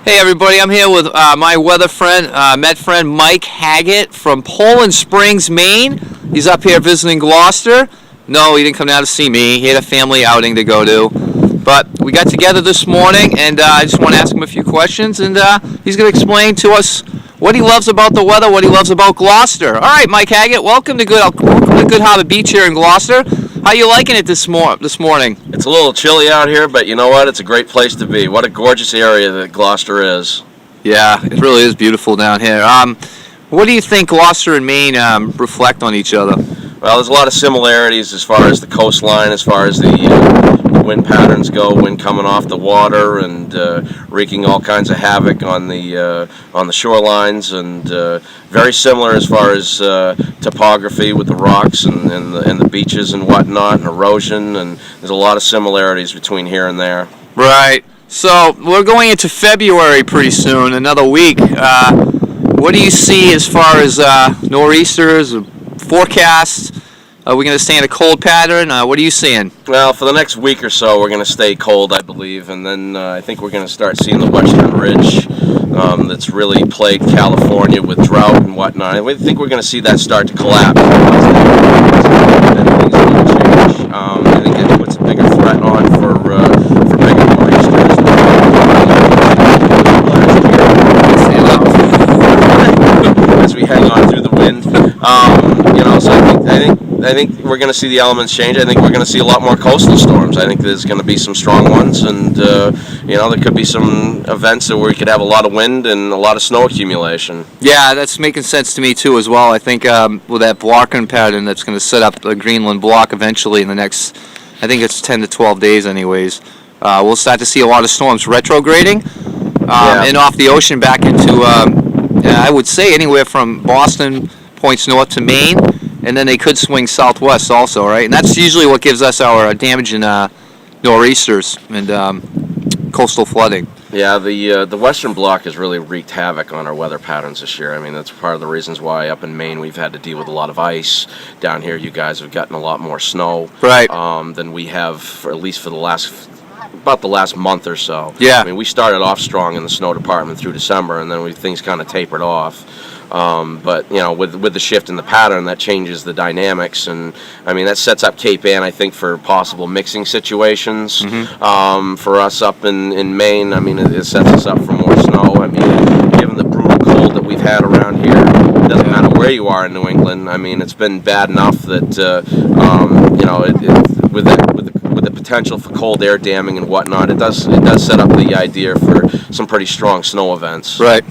Hey everybody, I'm here with my weather friend, Met friend Mike Haggett from Poland Springs, Maine. He's up here visiting Gloucester. No, he didn't come down to see me. He had a family outing to go to. But we got together this morning, and I just want to ask him a few questions, and he's going to explain to us what he loves about the weather, what he loves about Gloucester. All right, Mike Haggett, welcome to Goodharborbeach here in Gloucester. How you liking it this morning? It's a little chilly out here, but you know what? It's a great place to be. What a gorgeous area that Gloucester is. Yeah, it really is beautiful down here. What do you think Gloucester and Maine reflect on each other? Well, there's a lot of similarities as far as the coastline, as far as the wind patterns go, wind coming off the water and wreaking all kinds of havoc on the shorelines, and very similar as far as topography with the rocks and the beaches and whatnot, and erosion, and there's a lot of similarities between here and there. Right. So we're going into February pretty soon, another week. What do you see as far as nor'easters, forecasts? Are we going to stay in a cold pattern? What are you seeing? Well, for the next week or so, we're going to stay cold, I believe, and then I think we're going to start seeing the western ridge that's really plagued California with drought and whatnot. I think we're going to see that start to collapse. Then things are going to change. I think it puts a bigger threat on for bigger nor'easters. As we hang on through the wind, so I think we're going to see the elements change. I think we're going to see a lot more coastal storms. I think there's going to be some strong ones, and there could be some events where we could have a lot of wind and a lot of snow accumulation. Yeah, that's making sense to me too as well. I think with that blocking pattern that's going to set up a Greenland block eventually in the next, I think it's 10 to 12 days anyways, we'll start to see a lot of storms retrograding and off the ocean back into, I would say anywhere from Boston points north to Maine, and then they could swing southwest also, right? And that's usually what gives us our damage in nor'easters and coastal flooding. Yeah, the western block has really wreaked havoc on our weather patterns this year. I mean, that's part of the reasons why up in Maine we've had to deal with a lot of ice. Down here, you guys have gotten a lot more snow, right? Than we have, at least for the last month or so. Yeah. I mean, we started off strong in the snow department through December, and then things kind of tapered off. But with the shift in the pattern, that changes the dynamics, and I mean that sets up Cape Ann, I think, for possible mixing situations. For us up in Maine, I mean it sets us up for more snow. I mean, given the brutal cold that we've had around here, it doesn't matter where you are in New England. I mean, it's been bad enough that with the potential for cold air damming and whatnot, it does set up the idea for some pretty strong snow events. Right.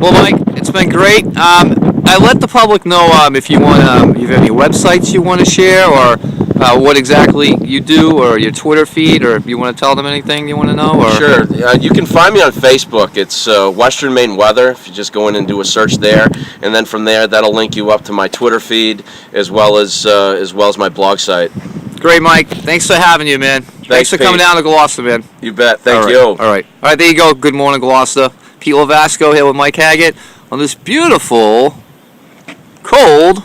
Well, Mike, it's been great. I let the public know if you want, you have any websites you want to share, or what exactly you do, or your Twitter feed, or if you want to tell them anything you want to know. Or Sure. You can find me on Facebook. It's Western Maine Weather. If you just go in and do a search there, and then from there, that'll link you up to my Twitter feed as well as my blog site. Great, Mike. Thanks for having you, man. Thanks for coming down to Gloucester, man. You bet. Thank you. All right. There you go. Good morning, Gloucester. Pete Lavasco here with Mike Haggett on this beautiful, cold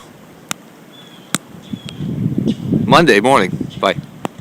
Monday morning. Bye.